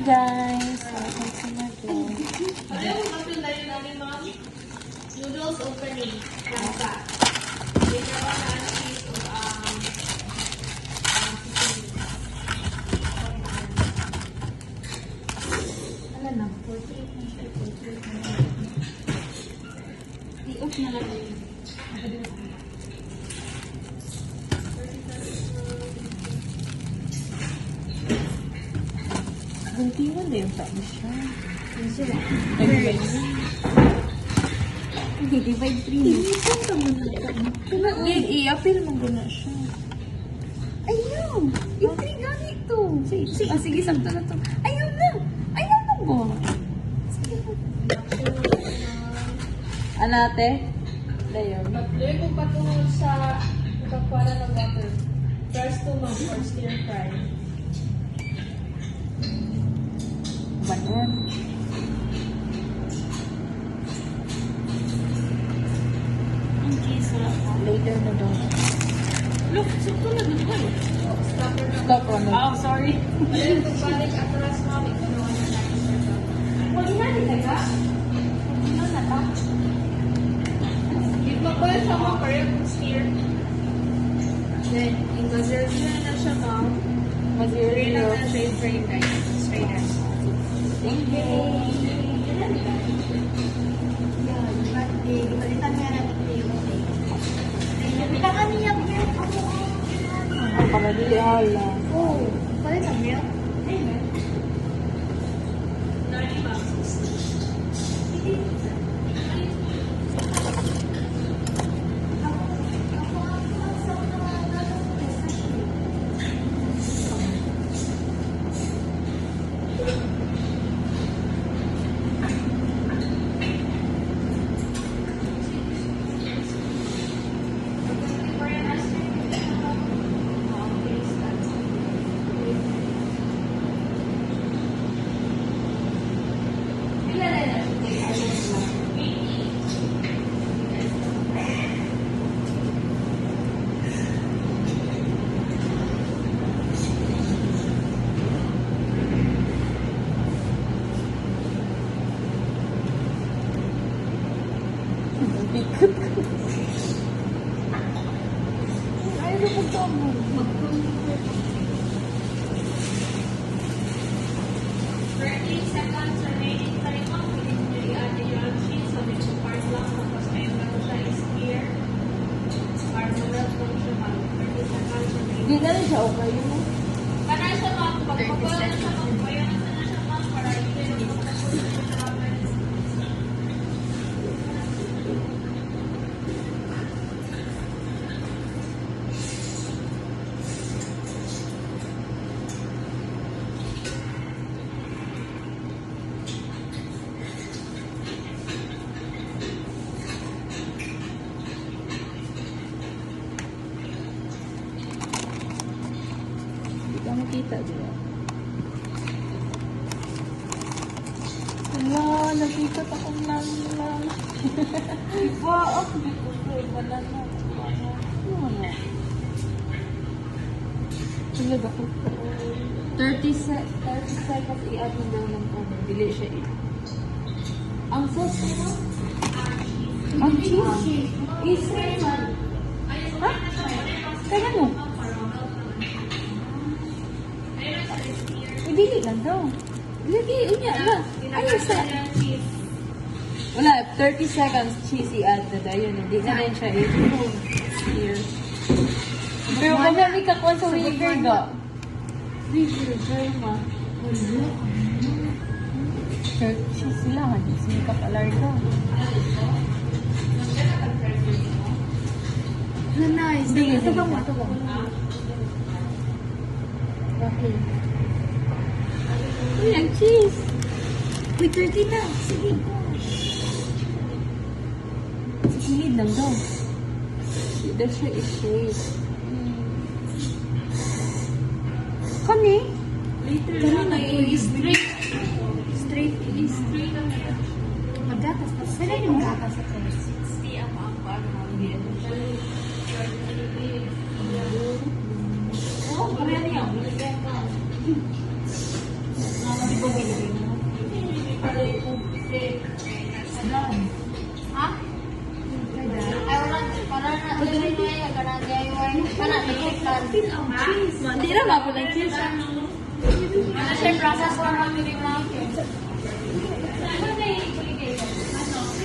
guys! Welcome to my vlog. Ano yung kapil na yun namin, ma'am? Noodles opening. Lasa. Dito pa sa cheese o Ano na? 48 na siya. 48 na siya. I-off na lang yun. Buntingan na yung tao siya. Yun sila. Divide 3. Inisip ka mo na ito. I-appeal mo guna siya. Ayaw! Intriga nito. Sige, sakto na to. Ayaw na! Ayaw na ba? Anate? Dayon. Patuloy ko patungo sa kakwara ng water. First to ma'am or stir fry. Banon. Ang cheese wala pa. Later na daw. Look, sakto na doon kayo. Stopper na. Stop on it. Oh, sorry. Patuloy ko balik atras, ma'am. Ikanuan na natin sa ito. Huwag na din ka? Ano na ta? Yung magbayad sa mga parang stir. Then, yung gazerina na siya, ma'am. Gazerina Material. na siya yung fried rice. Fried rice. Thank you. Balitan niya na ito yung balitan niya Ang pamadili hala. Oo. Balitan niya. Nani ba? Ay, ano po ito mo? 30 seconds remaining pa rin ma'am. Hindi nyo i-add yung cheese. So, medyo part lang. Tapos, ayun na ko siya is here. Part na lang po siya, ma'am. 30 seconds remaining. Hindi na rin siya okay yun. Kana siya, ma'am. Pag mabala na siya, ma'am. Bayan na siya, ma'am. Para hindi na magkakulit siya sa akin. Hindi ka makita, di ba? Wala, nakita akong lang. Iba, ako dito ko. Wala na. Wala. Tulad ako. 30 seconds i-add mo daw ng ano. Dili siya Ang sauce mo? Ang cheese? Israel man. Ha? Kaya mo? Dili lang daw. Lagi, unya lang. Ayun sa... Wala, 30 seconds cheese i-add na daw. Yun, hindi na rin siya here. Pero kung may kakuha sa vinegar ga. Vinegar ma. Cheese sila, hindi sinikap alarga. Nice. Ito ba mo? Ito ba mo? Okay. Uy, ang cheese. Uy, 30 na. Sige. Sa gilid lang daw. Hindi siya i-shade. Kani? Later Kani na na kayo po. straight. Straight. Straight lang yan. Magatas. Pwede yung magatas sa test. 60 ang paano mga Oh, kaya niya. Feel ang cheese. Hindi na mapo ng cheese. Ano siya process lang kami ni Ma'am?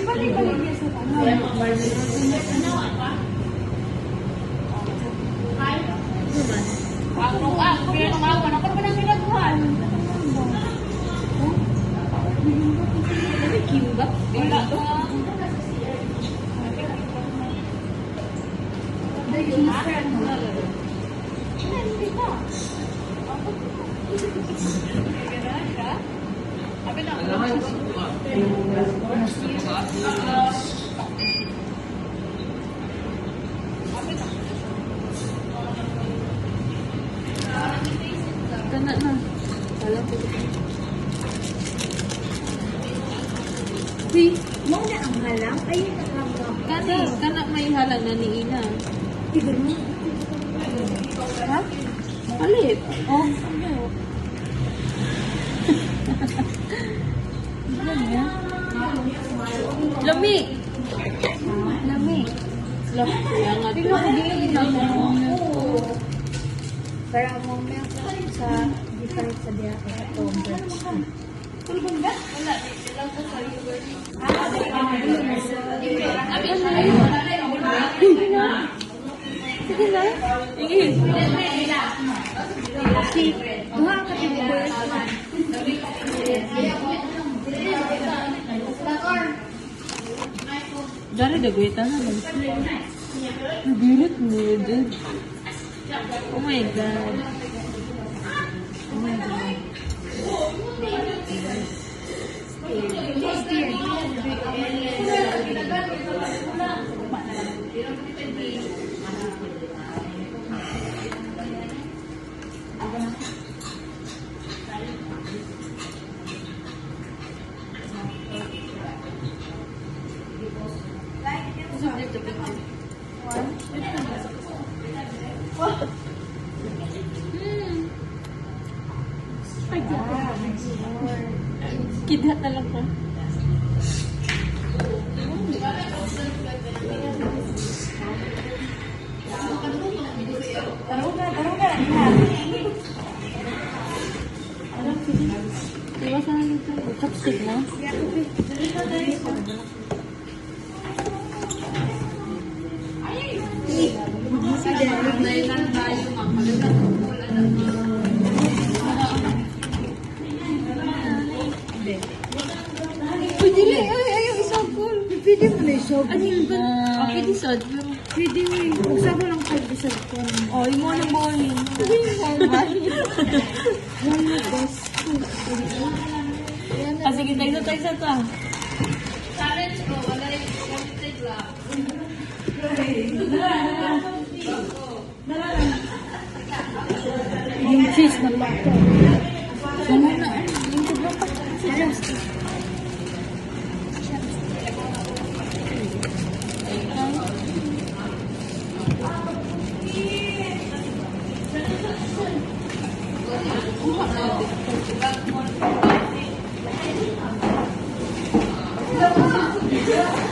Balik-balik niya sa Pero nung ako, naman ba nang ginagawan? Kimbap. Wala ko. Kana na. Wala ko. Si, Mo na ang halang. Ayun na lang lang. kana may halang na ni Ina. Tigil mo. Ha? Palit. Oh, ano? Lami. Lami. Lami. Kaya nga. Tigil mo. Tigil lang mo. Para mo milk sa different sa diya sa tomber. Wala. Ilang ko sa yogurt. Sige na. Sige. Duha ka tigil. Dari dagwitan na lang. Birit mo, dude. Oh my God. Oh my God. Kidhat na lang po. Iwasan na dito. Chopstick na. Pwede na. Ayaw isang pool. Pwede mo na isang Ano yun ba? Okay, this odd. Pero, Pwede mo yung usap mo lang pag isang pool. oh, yung mga morning. Sige yung morning. One of best. Ah, sige, tayo sa to. Challenge ko, wala yung limited lang. Yung cheese na lato. Ano na? Yung tublo pa. Si Justin. Thank you.